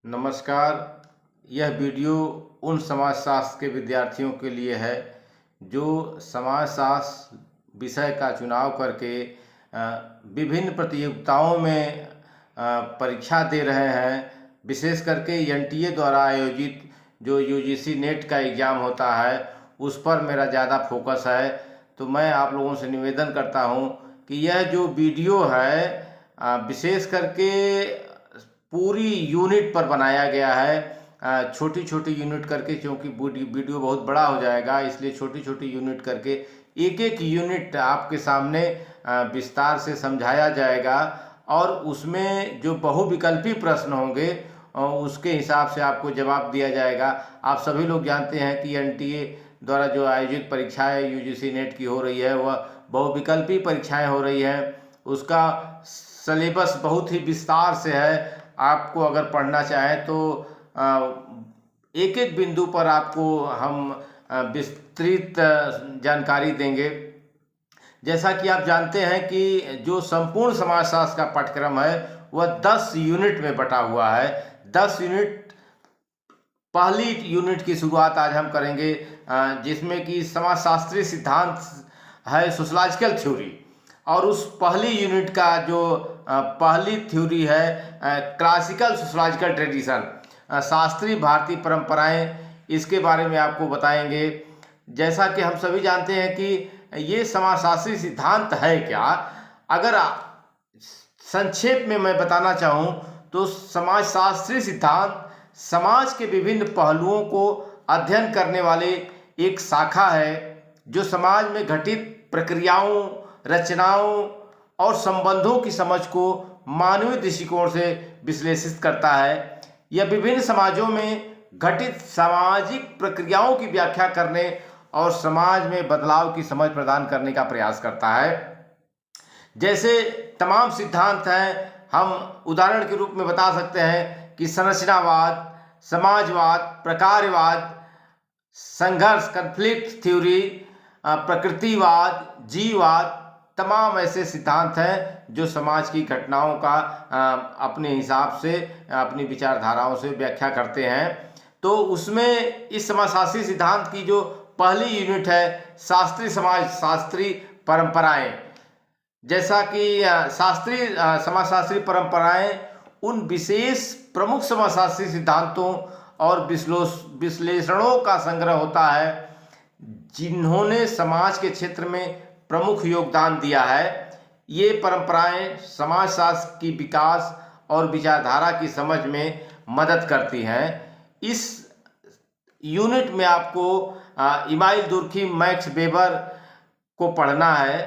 नमस्कार। यह वीडियो उन समाजशास्त्र के विद्यार्थियों के लिए है जो समाजशास्त्र विषय का चुनाव करके विभिन्न प्रतियोगिताओं में परीक्षा दे रहे हैं। विशेष करके एनटीए द्वारा आयोजित जो यूजीसी नेट का एग्ज़ाम होता है उस पर मेरा ज़्यादा फोकस है। तो मैं आप लोगों से निवेदन करता हूं कि यह जो वीडियो है विशेष करके पूरी यूनिट पर बनाया गया है। छोटी छोटी यूनिट करके, क्योंकि वीडियो बहुत बड़ा हो जाएगा इसलिए छोटी छोटी यूनिट करके एक एक यूनिट आपके सामने विस्तार से समझाया जाएगा और उसमें जो बहुविकल्पी प्रश्न होंगे उसके हिसाब से आपको जवाब दिया जाएगा। आप सभी लोग जानते हैं कि एनटीए द्वारा जो आयोजित परीक्षाएं यूजीसी नेट की हो रही है वह बहुविकल्पी परीक्षाएं हो रही हैं। उसका सिलेबस बहुत ही विस्तार से है। आपको अगर पढ़ना चाहें तो एक एक बिंदु पर आपको हम विस्तृत जानकारी देंगे। जैसा कि आप जानते हैं कि जो संपूर्ण समाजशास्त्र का पाठ्यक्रम है वह 10 यूनिट में बटा हुआ है। 10 यूनिट, पहली यूनिट की शुरुआत आज हम करेंगे जिसमें कि समाजशास्त्रीय सिद्धांत है, सोशलॉजिकल थ्योरी। और उस पहली यूनिट का जो पहली थ्योरी है क्लासिकल सोशलॉजिकल ट्रेडिशन, शास्त्रीय भारतीय परंपराएं, इसके बारे में आपको बताएंगे। जैसा कि हम सभी जानते हैं कि ये समाजशास्त्रीय सिद्धांत है क्या, अगर संक्षेप में मैं बताना चाहूँ तो समाजशास्त्रीय सिद्धांत समाज के विभिन्न पहलुओं को अध्ययन करने वाले एक शाखा है जो समाज में घटित प्रक्रियाओं, रचनाओं और संबंधों की समझ को मानवीय दृष्टिकोण से विश्लेषित करता है। यह विभिन्न समाजों में घटित सामाजिक प्रक्रियाओं की व्याख्या करने और समाज में बदलाव की समझ प्रदान करने का प्रयास करता है। जैसे तमाम सिद्धांत हैं, हम उदाहरण के रूप में बता सकते हैं कि संरचनावाद, समाजवाद, प्रकारवाद, संघर्ष, कन्फ्लिक्ट थ्योरी, प्रकृतिवाद, जीववाद, तमाम ऐसे सिद्धांत हैं जो समाज की घटनाओं का अपने हिसाब से, अपनी विचारधाराओं से व्याख्या करते हैं। तो उसमें इस समाजशास्त्रीय सिद्धांत की जो पहली यूनिट है शास्त्रीय समाज, शास्त्रीय परंपराएं, जैसा कि शास्त्रीय समाजशास्त्रीय परंपराएं उन विशेष प्रमुख समाजशास्त्रीय सिद्धांतों और विश्लेषणों का संग्रह होता है जिन्होंने समाज के क्षेत्र में प्रमुख योगदान दिया है। ये परंपराएं समाजशास्त्र की विकास और विचारधारा की समझ में मदद करती हैं। इस यूनिट में आपको इमाइल दुर्खिम, मैक्स वेबर को पढ़ना है।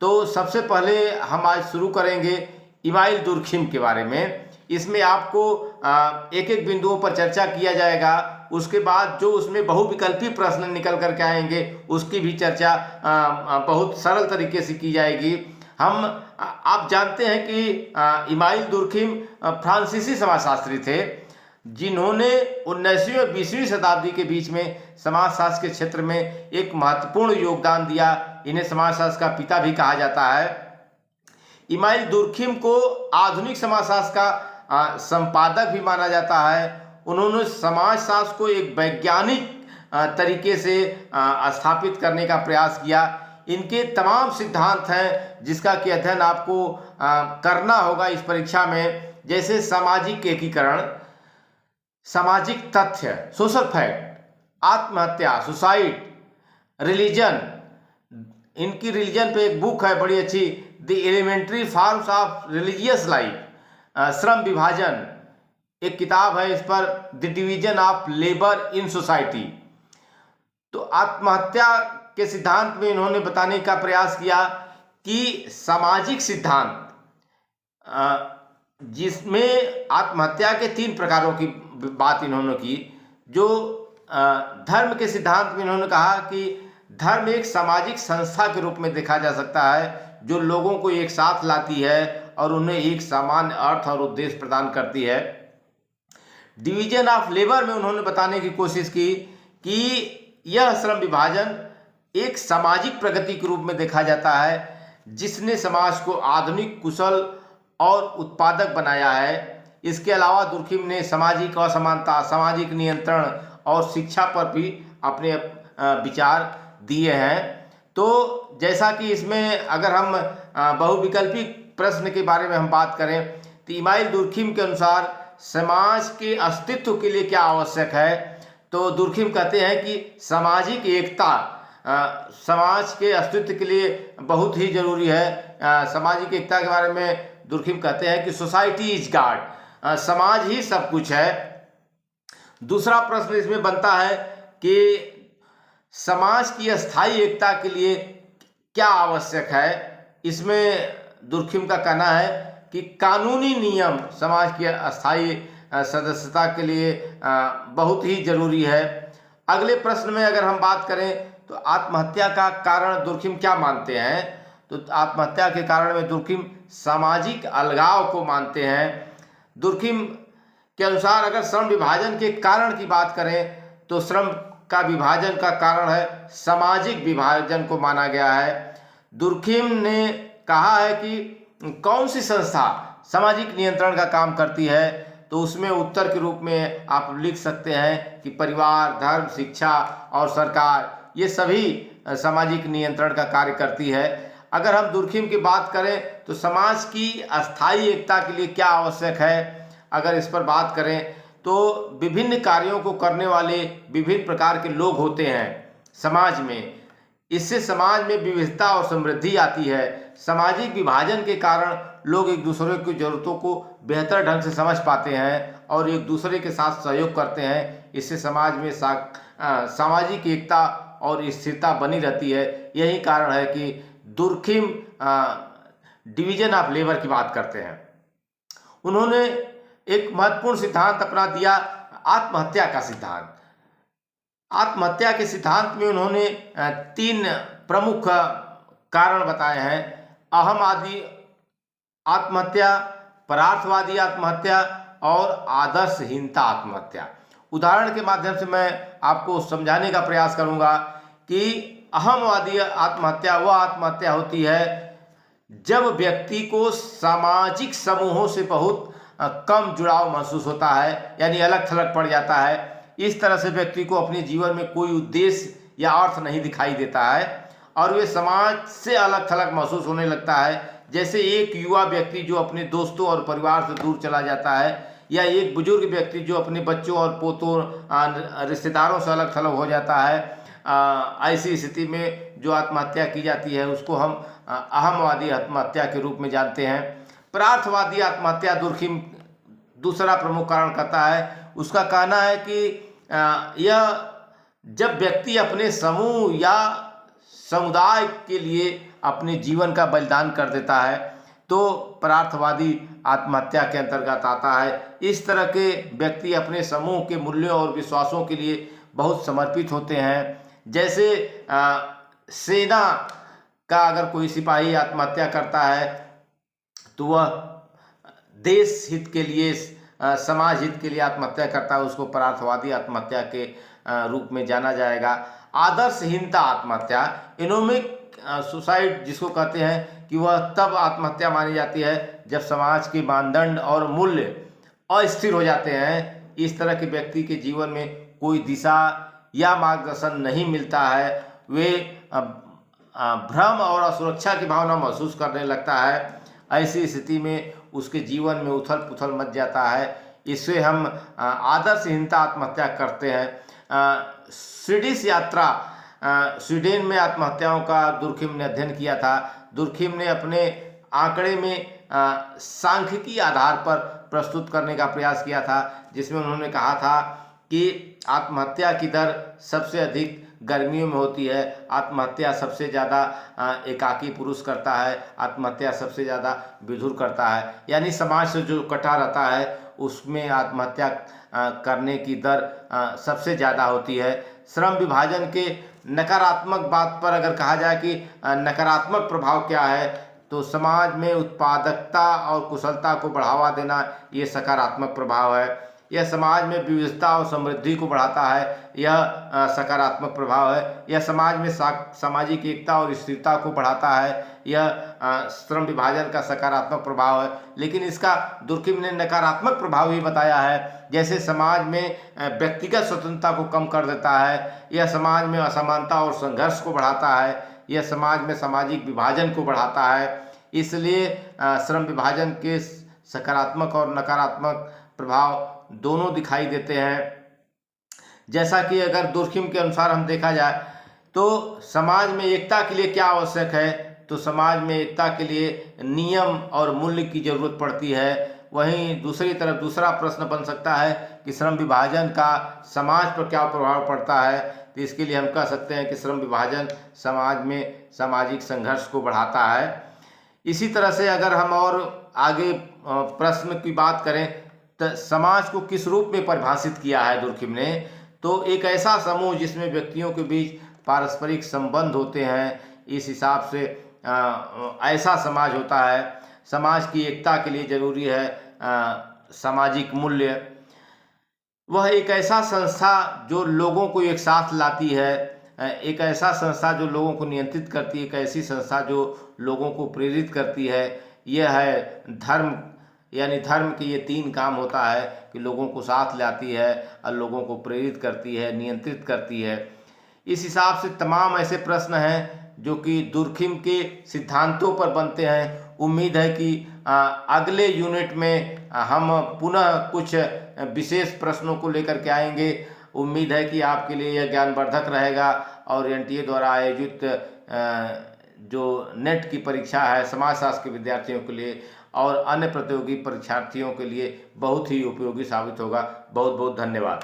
तो सबसे पहले हम आज शुरू करेंगे इमाइल दुर्खिम के बारे में। इसमें आपको एक एक बिंदुओं पर चर्चा किया जाएगा। उसके बाद जो उसमें बहुविकल्पी प्रश्न निकल करके आएंगे उसकी भी चर्चा बहुत सरल तरीके से की जाएगी। आप जानते हैं कि इमाइल दुर्खिम फ्रांसीसी समाजशास्त्री थे जिन्होंने 19वीं और 20वीं शताब्दी के बीच में समाजशास्त्र के क्षेत्र में एक महत्वपूर्ण योगदान दिया। इन्हें समाजशास्त्र का पिता भी कहा जाता है। इमाइल दुर्खिम को आधुनिक समाजशास्त्र का संपादक भी माना जाता है। उन्होंने समाजशास्त्र को एक वैज्ञानिक तरीके से स्थापित करने का प्रयास किया। इनके तमाम सिद्धांत हैं जिसका कि अध्ययन आपको करना होगा इस परीक्षा में, जैसे सामाजिक एकीकरण, सामाजिक तथ्य, सोशल फैक्ट, आत्महत्या, सुसाइड, रिलीजन। इनकी रिलीजन पे एक बुक है बड़ी अच्छी, the elementary forms of religious life, श्रम विभाजन, एक किताब है इस पर, the division of labour in society. तो आत्महत्या के सिद्धांत में इन्होंने बताने का प्रयास किया कि सामाजिक सिद्धांत जिसमें आत्महत्या के 3 प्रकारों की बात इन्होंने की। जो धर्म के सिद्धांत में इन्होंने कहा कि धर्म एक सामाजिक संस्था के रूप में देखा जा सकता है जो लोगों को एक साथ लाती है और उन्हें एक सामान्य अर्थ और उद्देश्य प्रदान करती है। डिवीजन ऑफ लेबर में उन्होंने बताने की कोशिश की कि यह श्रम विभाजन एक सामाजिक प्रगति के रूप में देखा जाता है जिसने समाज को आधुनिक, कुशल और उत्पादक बनाया है। इसके अलावा दुर्खिम ने सामाजिक असमानता, सामाजिक नियंत्रण और शिक्षा पर भी अपने विचार दिए हैं। तो जैसा कि इसमें अगर हम बहुविकल्पी प्रश्न के बारे में हम बात करें तो इमाइल दुर्खिम के अनुसार समाज के अस्तित्व के लिए क्या आवश्यक है, तो दुर्खिम कहते हैं कि सामाजिक एकता समाज के अस्तित्व के लिए बहुत ही जरूरी है। सामाजिक एकता के बारे में दुर्खिम कहते हैं कि सोसाइटी इज गॉड, समाज ही सब कुछ है। दूसरा प्रश्न इसमें बनता है कि समाज की अस्थायी एकता के लिए क्या आवश्यक है। इसमें दुर्खिम का कहना है कि कानूनी नियम समाज की अस्थायी सदस्यता के लिए बहुत ही जरूरी है। अगले प्रश्न में अगर हम बात करें तो आत्महत्या का कारण दुर्खिम क्या मानते हैं, तो आत्महत्या के कारण में दुर्खिम सामाजिक अलगाव को मानते हैं। दुर्खिम के अनुसार अगर श्रम विभाजन के कारण की बात करें तो श्रम का विभाजन का कारण है सामाजिक विभाजन को माना गया है। दुर्खिम ने कहा है कि कौन सी संस्था सामाजिक नियंत्रण का काम करती है, तो उसमें उत्तर के रूप में आप लिख सकते हैं कि परिवार, धर्म, शिक्षा और सरकार ये सभी सामाजिक नियंत्रण का कार्य करती है। अगर हम दुर्खिम की बात करें तो समाज की अस्थायी एकता के लिए क्या आवश्यक है, अगर इस पर बात करें तो विभिन्न कार्यों को करने वाले विभिन्न प्रकार के लोग होते हैं समाज में। इससे समाज में विविधता और समृद्धि आती है। सामाजिक विभाजन के कारण लोग एक दूसरे की जरूरतों को बेहतर ढंग से समझ पाते हैं और एक दूसरे के साथ सहयोग करते हैं। इससे समाज में सामाजिक एकता और स्थिरता बनी रहती है। यही कारण है कि दुर्खिम डिवीजन ऑफ लेबर की बात करते हैं। उन्होंने एक महत्वपूर्ण सिद्धांत अपना दिया, आत्महत्या का सिद्धांत। आत्महत्या के सिद्धांत में उन्होंने 3 प्रमुख कारण बताए हैं: अहमवादी आत्महत्या, परार्थवादी आत्महत्या और आदर्शहीनता आत्महत्या। उदाहरण के माध्यम से मैं आपको समझाने का प्रयास करूंगा कि अहमवादी आत्महत्या वह आत्महत्या होती है जब व्यक्ति को सामाजिक समूहों से बहुत कम जुड़ाव महसूस होता है, यानी अलग थलग पड़ जाता है। इस तरह से व्यक्ति को अपने जीवन में कोई उद्देश्य या अर्थ नहीं दिखाई देता है और वे समाज से अलग थलग महसूस होने लगता है। जैसे एक युवा व्यक्ति जो अपने दोस्तों और परिवार से दूर चला जाता है, या एक बुजुर्ग व्यक्ति जो अपने बच्चों और पोतों रिश्तेदारों से अलग थलग हो जाता है। ऐसी स्थिति में जो आत्महत्या की जाती है उसको हम अहमवादी आत्महत्या के रूप में जानते हैं। परार्थवादी आत्महत्या दुर्खिम दूसरा प्रमुख कारण कहता है। उसका कहना है कि यह जब व्यक्ति अपने समूह या समुदाय के लिए अपने जीवन का बलिदान कर देता है तो परार्थवादी आत्महत्या के अंतर्गत आता है। इस तरह के व्यक्ति अपने समूह के मूल्यों और विश्वासों के लिए बहुत समर्पित होते हैं। जैसे सेना का अगर कोई सिपाही आत्महत्या करता है तो वह देश हित के लिए, समाज हित के लिए आत्महत्या करता है, उसको परार्थवादी आत्महत्या के रूप में जाना जाएगा। आदर्शहीनता आत्महत्या, इकोनॉमिक सुसाइड जिसको कहते हैं, कि वह तब आत्महत्या मानी जाती है जब समाज के मानदंड और मूल्य अस्थिर हो जाते हैं। इस तरह के व्यक्ति के जीवन में कोई दिशा या मार्गदर्शन नहीं मिलता है। वे भ्रम और असुरक्षा की भावना महसूस करने लगता है। ऐसी स्थिति में उसके जीवन में उथल पुथल मच जाता है। इससे हम आदर्शहीनता आत्महत्या करते हैं। स्वीडिश यात्रा, स्वीडन में आत्महत्याओं का दुर्खिम ने अध्ययन किया था। दुर्खिम ने अपने आंकड़े में सांख्यिकी आधार पर प्रस्तुत करने का प्रयास किया था, जिसमें उन्होंने कहा था कि आत्महत्या की दर सबसे अधिक गर्मियों में होती है। आत्महत्या सबसे ज़्यादा एकाकी पुरुष करता है, आत्महत्या सबसे ज़्यादा विधुर करता है। यानी समाज से जो कटा रहता है उसमें आत्महत्या करने की दर सबसे ज़्यादा होती है। श्रम विभाजन के नकारात्मक बात पर अगर कहा जाए कि नकारात्मक प्रभाव क्या है, तो समाज में उत्पादकता और कुशलता को बढ़ावा देना ये सकारात्मक प्रभाव है। यह समाज में विविधता और समृद्धि को बढ़ाता है, यह सकारात्मक प्रभाव है। यह समाज में सामाजिक एकता और स्थिरता को बढ़ाता है, यह श्रम विभाजन का सकारात्मक प्रभाव है। लेकिन इसका दुर्खिम ने नकारात्मक प्रभाव भी बताया है, जैसे समाज में व्यक्तिगत स्वतंत्रता को कम कर देता है, यह समाज में असमानता और संघर्ष को बढ़ाता है, यह समाज में सामाजिक विभाजन को बढ़ाता है। इसलिए श्रम विभाजन के सकारात्मक और नकारात्मक प्रभाव दोनों दिखाई देते हैं। जैसा कि अगर दुर्खिम के अनुसार हम देखा जाए तो समाज में एकता के लिए क्या आवश्यक है, तो समाज में एकता के लिए नियम और मूल्य की जरूरत पड़ती है। वहीं दूसरी तरफ दूसरा प्रश्न बन सकता है कि श्रम विभाजन का समाज पर क्या प्रभाव पड़ता है, तो इसके लिए हम कह सकते हैं कि श्रम विभाजन समाज में सामाजिक संघर्ष को बढ़ाता है। इसी तरह से अगर हम और आगे प्रश्न की बात करें तो समाज को किस रूप में परिभाषित किया है दुर्खिम ने, तो एक ऐसा समूह जिसमें व्यक्तियों के बीच पारस्परिक संबंध होते हैं, इस हिसाब से ऐसा समाज होता है। समाज की एकता के लिए जरूरी है सामाजिक मूल्य। वह एक ऐसा संस्था जो लोगों को एक साथ लाती है, एक ऐसा संस्था जो लोगों को नियंत्रित करती है, एक ऐसी संस्था जो लोगों को प्रेरित करती है। यह है धर्म, यानी धर्म के ये 3 काम होता है कि लोगों को साथ लाती है और लोगों को प्रेरित करती है, नियंत्रित करती है। इस हिसाब से तमाम ऐसे प्रश्न हैं जो कि दुर्खिम के सिद्धांतों पर बनते हैं। उम्मीद है कि अगले यूनिट में हम पुनः कुछ विशेष प्रश्नों को लेकर के आएंगे। उम्मीद है कि आपके लिए यह ज्ञानवर्धक रहेगा और एनटीए द्वारा आयोजित जो नेट की परीक्षा है समाजशास्त्र के विद्यार्थियों के लिए और अन्य प्रतियोगी परीक्षार्थियों के लिए बहुत ही उपयोगी साबित होगा। बहुत बहुत धन्यवाद।